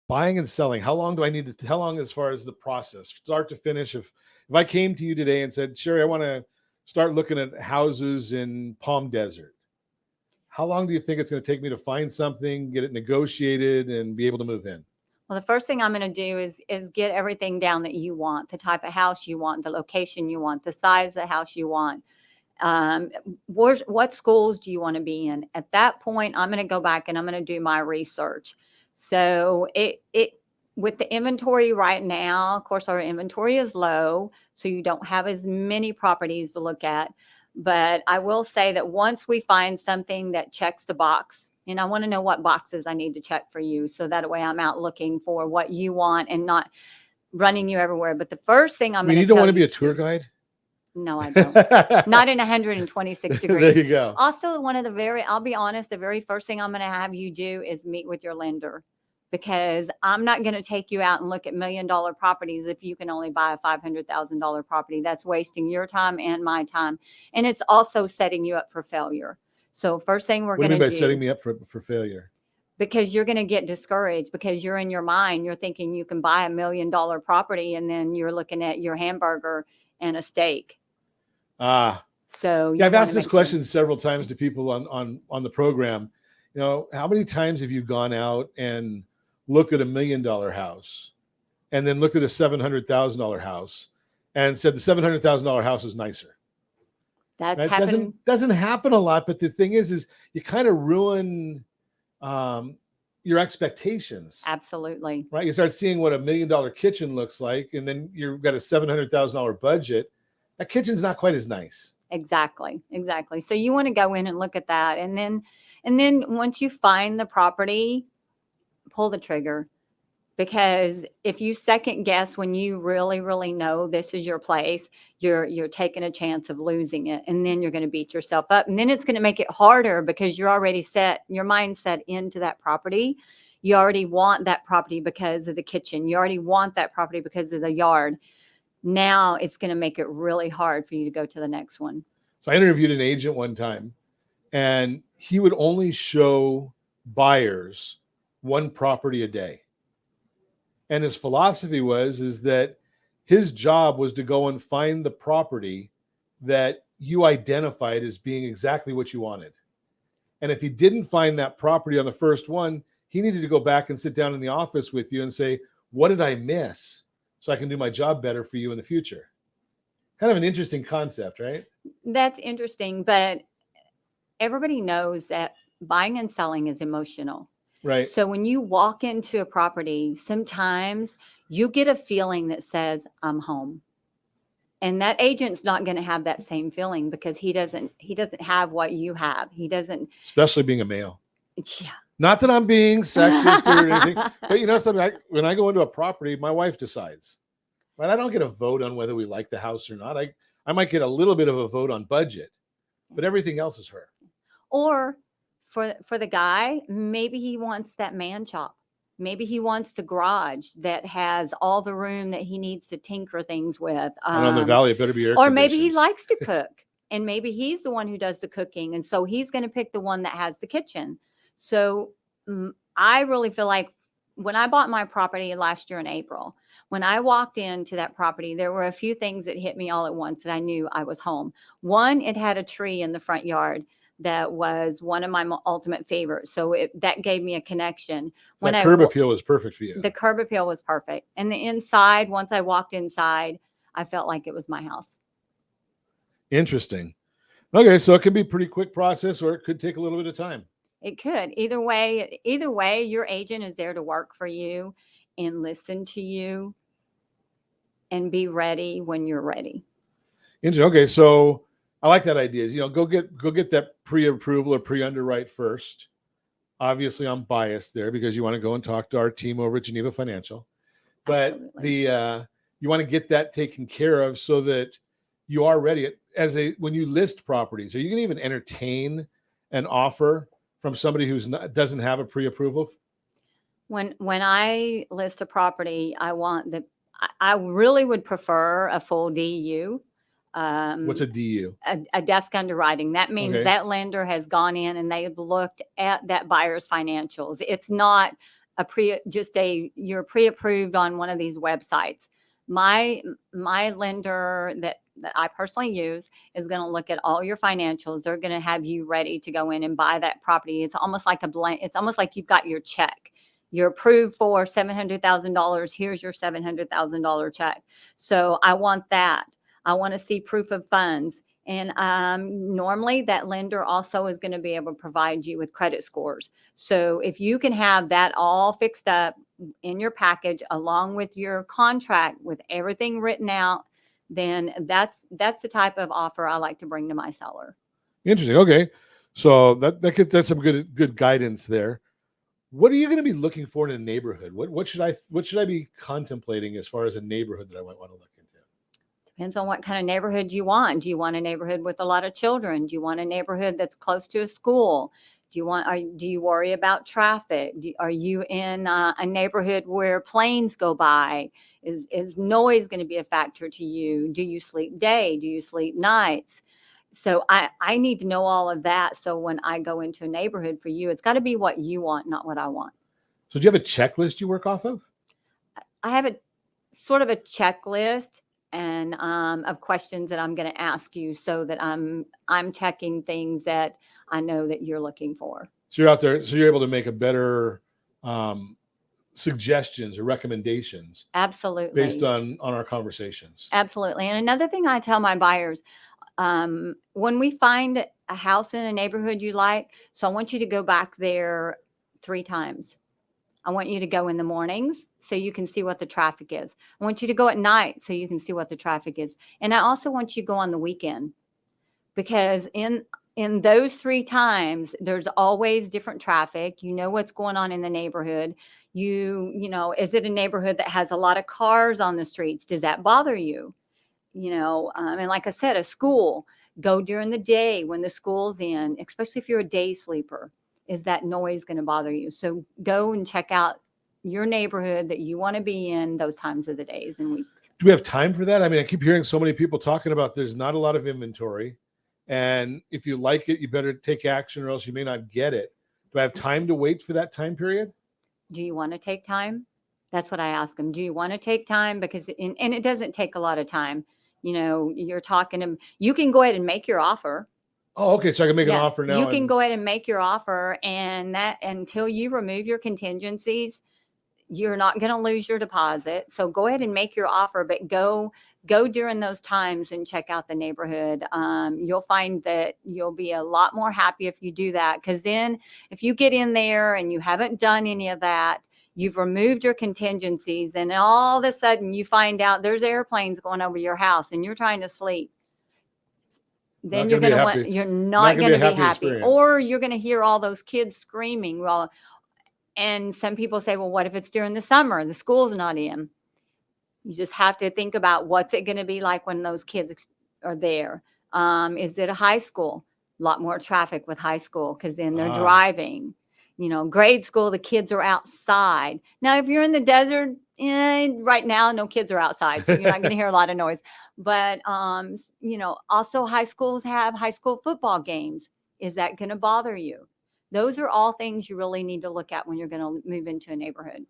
buying and selling, how long do I need to, how long as far as the process, start to finish? If I came to you today and said, Sherry, I want to start looking at houses in Palm Desert, how long do you think it's going to take me to find something, get it negotiated, and be able to move in? Well, the first thing I'm going to do is get everything down that you want, the type of house you want, the location you want, the size of the house you want. What schools do you want to be in? At that point, I'm going to go back and I'm going to do my research. So it with the inventory right now, of course, our inventory is low, so you don't have as many properties to look at. But I will say that once we find something that checks the box, and I want to know what boxes I need to check for you, so that way I'm out looking for what you want and not running you everywhere. But the first thing I'm going to you don't want to be a tour guide? No, I don't. Not in 126 degrees. There you go. Also, I'll be honest, the very first thing I'm going to have you do is meet with your lender, because I'm not going to take you out and look at $1 million properties if you can only buy a $500,000 property. That's wasting your time and my time. And it's also setting you up for failure. So first thing we're going to do. What do you mean by setting me up for failure? Because you're going to get discouraged, because you're in your mind, you're thinking you can buy $1 million property, and then you're looking at your hamburger and a steak. So yeah, I've asked this question several times to people on the program. You know, how many times have you gone out and looked at $1 million house and then looked at a $700,000 house and said the $700,000 house is nicer? That's right? happened. Doesn't happen a lot, but the thing is you kind of ruin your expectations. Absolutely. Right? You start seeing what $1 million kitchen looks like, and then you've got a $700,000 budget. That kitchen's not quite as nice. Exactly. So you want to go in and look at that. And then once you find the property, pull the trigger. Because if you second guess when you really, really know this is your place, you're taking a chance of losing it. And then you're going to beat yourself up. And then it's going to make it harder, because you're already set, your mindset into that property. You already want that property because of the kitchen. You already want that property because of the yard. Now it's going to make it really hard for you to go to the next one. So I interviewed an agent one time, and he would only show buyers one property a day. And his philosophy is that his job was to go and find the property that you identified as being exactly what you wanted. And if he didn't find that property on the first one, he needed to go back and sit down in the office with you and say, what did I miss? So I can do my job better for you in the future. Kind of an interesting concept, right? That's interesting, but everybody knows that buying and selling is emotional. Right. So when you walk into a property, sometimes you get a feeling that says, I'm home. And that agent's not going to have that same feeling, because he doesn't have what you have. He doesn't. Especially being a male. Yeah. Not that I'm being sexist or anything, but you know something, when I go into a property, my wife decides. Right? I don't get a vote on whether we like the house or not. I might get a little bit of a vote on budget, but everything else is her. Or for the guy, maybe he wants that man shop. Maybe he wants the garage that has all the room that he needs to tinker things with. And on the valley, it better be air Or maybe he conditions. likes to cook, and maybe he's the one who does the cooking. And so he's going to pick the one that has the kitchen. So I really feel like when I bought my property last year in April, when I walked into that property, there were a few things that hit me all at once that I knew I was home. One, it had a tree in the front yard that was one of my ultimate favorites. So that gave me a connection. When that curb appeal was perfect for you. The curb appeal was perfect. And the inside, once I walked inside, I felt like it was my house. Interesting. Okay, so it could be a pretty quick process, or it could take a little bit of time. It could. Either way, your agent is there to work for you and listen to you and be ready when you're ready. Interesting. Okay, so I like that idea. You know, go get that pre-approval or pre-underwrite first. Obviously, I'm biased there because you want to go and talk to our team over at Geneva Financial. But Absolutely. You want to get that taken care of so that you are ready. When you list properties, are you going to even entertain an offer from somebody who doesn't have a pre-approval? When I list a property, I really would prefer a full DU. What's a DU? A desk underwriting. That means that lender has gone in and they've looked at that buyer's financials. It's not you're pre-approved on one of these websites. My lender that I personally use is going to look at all your financials. They're going to have you ready to go in and buy that property. It's almost like a blank. It's almost like you've got your check. You're approved for $700,000. Here's your $700,000 check. So I want that. I want to see proof of funds. And normally that lender also is going to be able to provide you with credit scores. So if you can have that all fixed up in your package along with your contract with everything written out, then that's the type of offer I like to bring to my seller. Interesting. Okay. So that's some good guidance there. What are you going to be looking for in a neighborhood? What should I be contemplating as far as a neighborhood that I might want to look into? Depends on what kind of neighborhood you want. Do you want a neighborhood with a lot of children? Do you want a neighborhood that's close to a school? Do you worry about traffic? Are you in a neighborhood where planes go by? Is noise going to be a factor to you? Do you sleep day? Do you sleep nights? So I need to know all of that. So when I go into a neighborhood for you, it's got to be what you want, not what I want. So do you have a checklist you work off of? I have a sort of a checklist and of questions that I'm going to ask you so that I'm checking things that I know that you're looking for. So you're out there, so you're able to make a better suggestions or recommendations. Absolutely. Based on our conversations. Absolutely. And another thing I tell my buyers, when we find a house in a neighborhood you like, so I want you to go back there 3 times. I want you to go in the mornings so you can see what the traffic is. I want you to go at night so you can see what the traffic is. And I also want you to go on the weekend, because in those 3 times, there's always different traffic. You know what's going on in the neighborhood. You know, is it a neighborhood that has a lot of cars on the streets? Does that bother you? And like I said, a school, go during the day when the school's in, especially if you're a day sleeper. Is that noise going to bother you? So go and check out your neighborhood that you want to be in those times of the days and weeks. Do we have time for that? I mean, I keep hearing so many people talking about there's not a lot of inventory. And if you like it, you better take action or else you may not get it. Do I have time to wait for that time period? Do you want to take time? That's what I ask them. Do you want to take time? Because and it doesn't take a lot of time. You're talking to, you can go ahead and make your offer. Oh, okay. So I can make an offer now. You can go ahead and make your offer, and that until you remove your contingencies, you're not going to lose your deposit. So go ahead and make your offer, but go during those times and check out the neighborhood. You'll find that you'll be a lot more happy if you do that, because then if you get in there and you haven't done any of that, you've removed your contingencies, and all of a sudden you find out there's airplanes going over your house and you're trying to sleep. Then you're not going to be happy. Or you're going to hear all those kids screaming. Well, and some people say, well, what if it's during the summer and the school's not in? You just have to think about what's it going to be like when those kids are there. Is it a high school? A lot more traffic with high school because then they're driving. Grade school, the kids are outside. Now, if you're in the desert, right now, no kids are outside, so you're not going to hear a lot of noise. But, also high schools have high school football games. Is that going to bother you? Those are all things you really need to look at when you're going to move into a neighborhood.